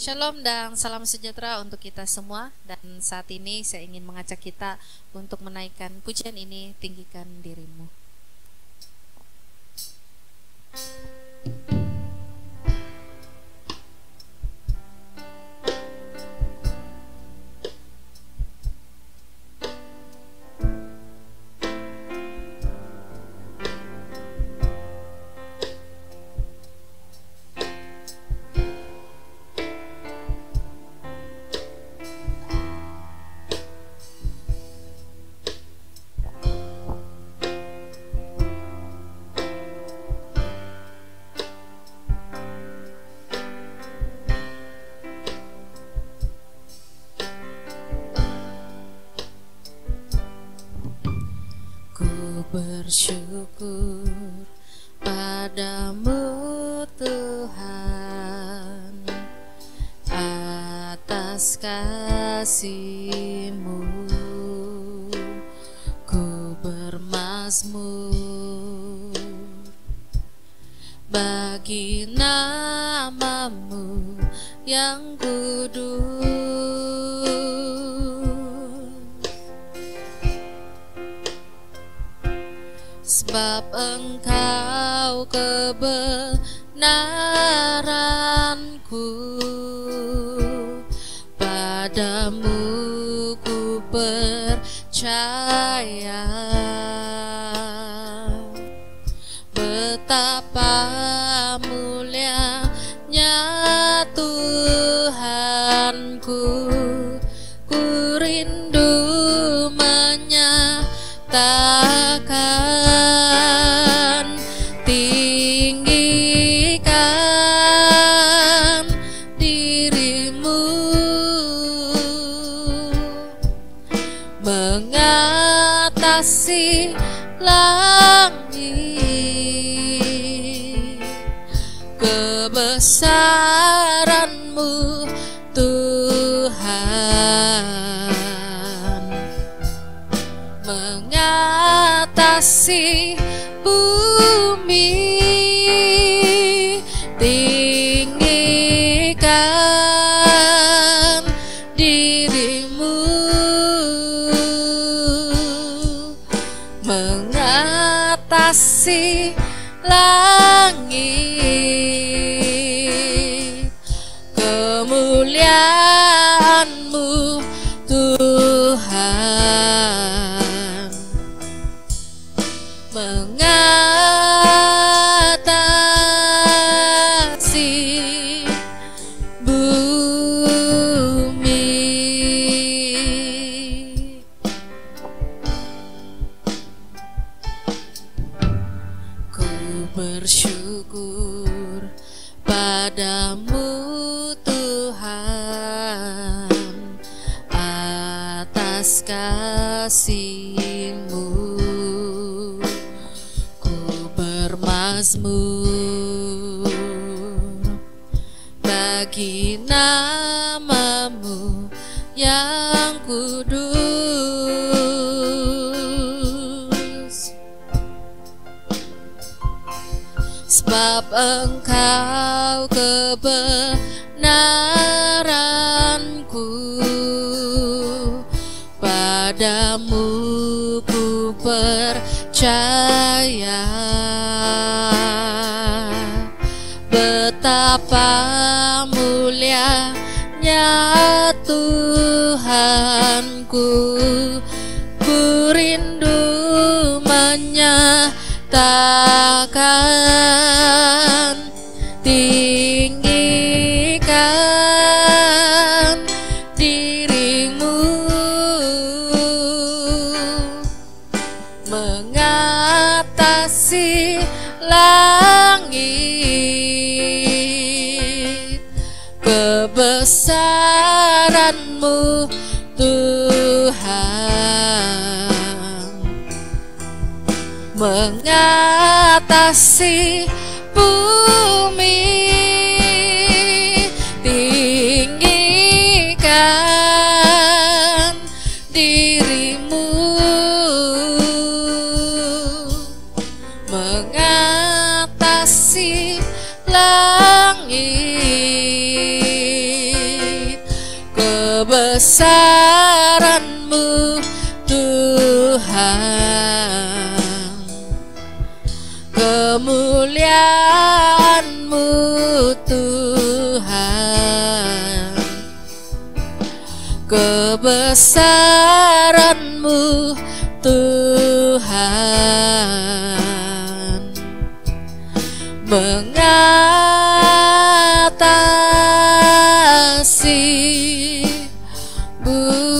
Shalom dan salam sejahtera untuk kita semua. Dan saat ini saya ingin mengajak kita untuk menaikkan pujian ini, tinggikan dirimu. Bersyukur padamu Tuhan atas kasih-Mu, ku bermazmur bagi nama-Mu yang kudus. Sebab Engkau kebenaranku, padamu ku percaya. Betapa mulianya Tuhanku, ku rindu menyatakan, tinggikan dirimu, mengatasi langit, kebesaran-Mu Tuhan, mengatasi bumi, tinggikan dirimu, mengatasi langit, kemuliaan-Mu Tuhan, mengatasi bumi. Ku bersyukur padamu Tuhan atas kasih-Mu, ku bermazmur bagi nama-Mu yang kudus. Sebab Engkau kebenaranku, padamu ku percaya. Betapa mulianya Tuhanku, ku rindu menyatakan, tinggikan dirimu, mengatasi langit, kebesaran-Mu Tuhan, mengatasi bumi, tinggikan dirimu, mengatasi langit, kebesaran-Mu Tuhan, kemuliaan-Mu Tuhan, kebesaran-Mu Tuhan, mengatasi bumi.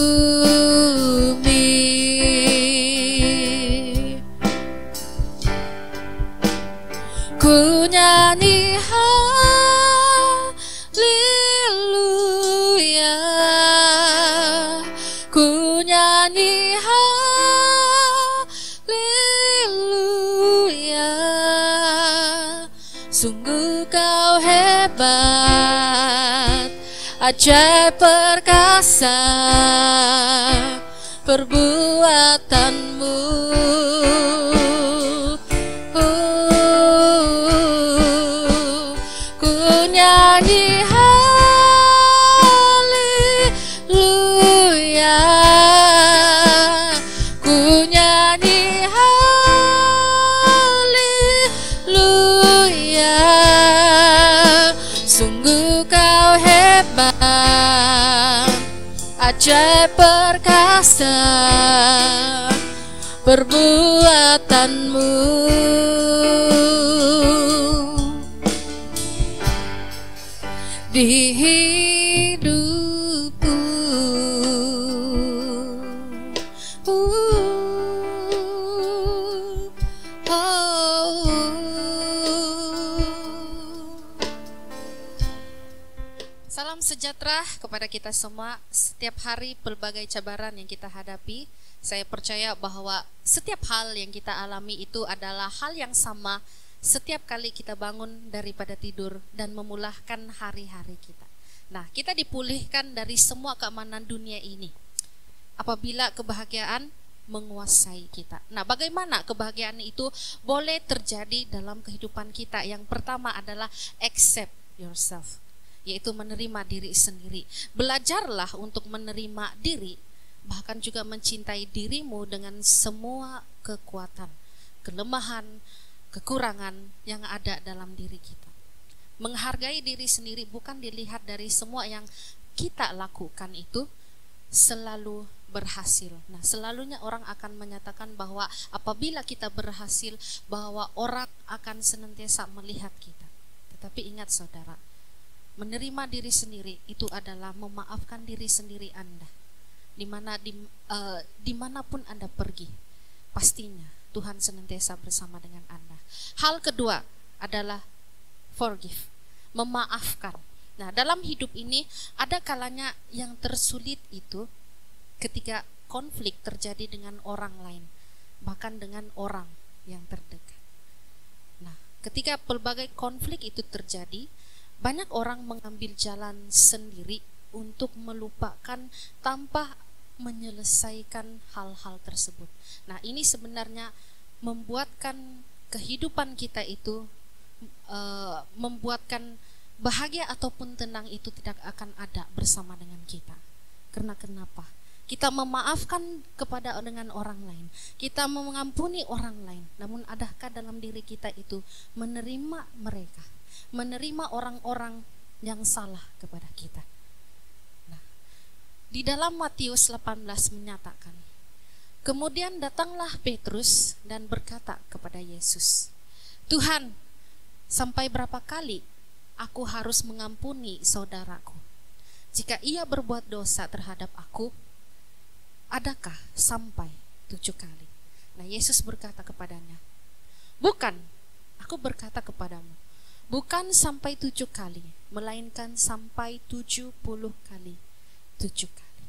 Ku nyanyi haleluya, ku nyanyi haleluya. Sungguh Kau hebat, ajaib perkasa perbuatan-Mu. Ku nyanyi haleluya, ku nyanyi haleluya. Sungguh Kau hebat, ajaib perkasa perbuatan-Mu. Di hidupku, Salam sejahtera kepada kita semua. Setiap hari pelbagai cabaran yang kita hadapi, saya percaya bahwa setiap hal yang kita alami itu adalah hal yang sama setiap kali kita bangun daripada tidur dan memulahkan hari-hari kita. Nah, kita dipulihkan dari semua keamanan dunia ini apabila kebahagiaan menguasai kita. Nah, bagaimana kebahagiaan itu boleh terjadi dalam kehidupan kita? Yang pertama adalah accept yourself, yaitu menerima diri sendiri. Belajarlah untuk menerima diri, bahkan juga mencintai dirimu dengan semua kekuatan, kelemahan, kekurangan yang ada dalam diri kita. Menghargai diri sendiri bukan dilihat dari semua yang kita lakukan itu selalu berhasil. Nah, selalunya orang akan menyatakan bahwa apabila kita berhasil, bahwa orang akan senantiasa melihat kita. Tetapi ingat saudara, menerima diri sendiri itu adalah memaafkan diri sendiri Anda. Dimanapun Anda pergi, pastinya Tuhan senantiasa bersama dengan Anda. Hal kedua adalah forgive, memaafkan. Nah, dalam hidup ini ada kalanya yang tersulit itu ketika konflik terjadi dengan orang lain, bahkan dengan orang yang terdekat. Nah, ketika pelbagai konflik itu terjadi, banyak orang mengambil jalan sendiri untuk melupakan tanpa menyelesaikan hal-hal tersebut. Nah, ini sebenarnya membuatkan kehidupan kita itu membuatkan bahagia ataupun tenang itu tidak akan ada bersama dengan kita. Karena kenapa? Kita memaafkan dengan orang lain, kita mengampuni orang lain, namun adakah dalam diri kita itu menerima mereka, menerima orang-orang yang salah kepada kita? Nah, di dalam Matius 18 menyatakan, kemudian datanglah Petrus dan berkata kepada Yesus, Tuhan, sampai berapa kali aku harus mengampuni saudaraku jika ia berbuat dosa terhadap aku? Adakah sampai 7 kali? Nah, Yesus berkata kepadanya, bukan, aku berkata kepadamu, bukan sampai 7 kali, melainkan sampai 70 kali 7 kali.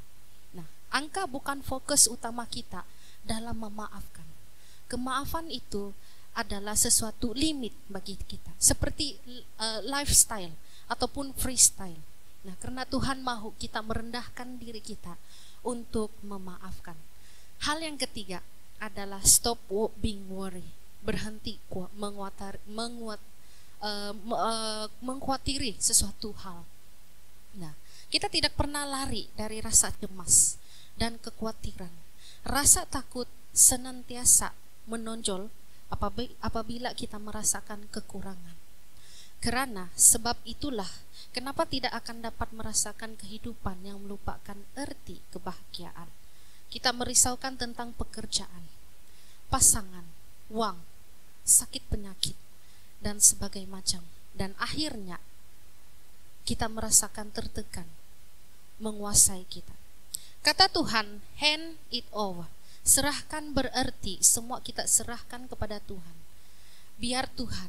Nah, angka bukan fokus utama kita dalam memaafkan. Kemaafan itu adalah sesuatu limit bagi kita, seperti lifestyle ataupun freestyle. Nah, karena Tuhan mahu kita merendahkan diri kita untuk memaafkan. Hal yang ketiga adalah stop being worry, berhenti mengkhawatirkan sesuatu hal. Nah, Kita tidak pernah lari dari rasa cemas dan kekhawatiran. Rasa takut senantiasa menonjol apabila kita merasakan kekurangan. Karena sebab itulah kenapa tidak akan dapat merasakan kehidupan yang melupakan arti kebahagiaan. Kita merisaukan tentang pekerjaan, pasangan, uang, sakit penyakit, dan sebagainya macam. Dan akhirnya kita merasakan tertekan menguasai kita. Kata Tuhan, hand it over. Serahkan berarti semua kita serahkan kepada Tuhan. Biar Tuhan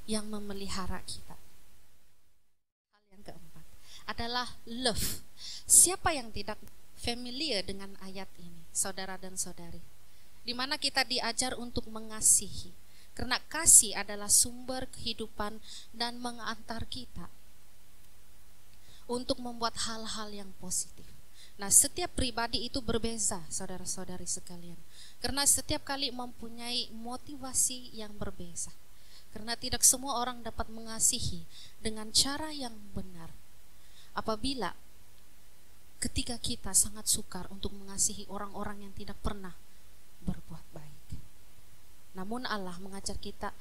yang memelihara kita. Hal yang keempat adalah love. Siapa yang tidak familiar dengan ayat ini, saudara dan saudari? Di mana kita diajar untuk mengasihi. Karena kasih adalah sumber kehidupan dan mengantar kita untuk membuat hal-hal yang positif. Nah, setiap pribadi itu berbeza, saudara-saudari sekalian. Karena setiap kali mempunyai motivasi yang berbeza. Karena tidak semua orang dapat mengasihi dengan cara yang benar. Apabila ketika kita sangat sukar untuk mengasihi orang-orang yang tidak pernah berbuat baik. Namun Allah mengajar kita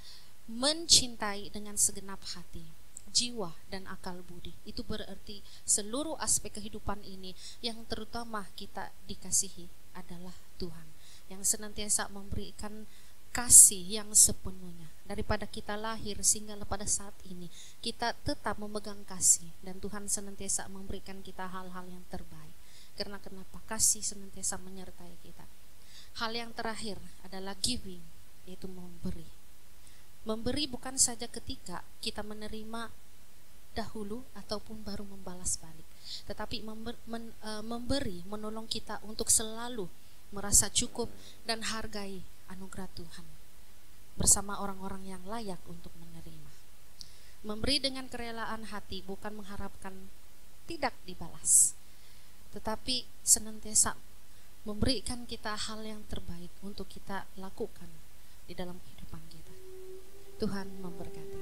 mencintai dengan segenap hati, jiwa dan akal budi. Itu berarti seluruh aspek kehidupan ini yang terutama kita dikasihi adalah Tuhan, yang senantiasa memberikan kasih yang sepenuhnya. Daripada kita lahir sehingga pada saat ini kita tetap memegang kasih, dan Tuhan senantiasa memberikan kita hal-hal yang terbaik. Karena kenapa? Kasih senantiasa menyertai kita. Hal yang terakhir adalah giving, yaitu memberi. Memberi bukan saja ketika kita menerima dahulu ataupun baru membalas balik, tetapi memberi menolong kita untuk selalu merasa cukup dan hargai anugerah Tuhan bersama orang-orang yang layak untuk menerima. Memberi dengan kerelaan hati bukan mengharapkan tidak dibalas, tetapi senantiasa memberikan kita hal yang terbaik untuk kita lakukan di dalam kehidupan kita. Tuhan memberkati.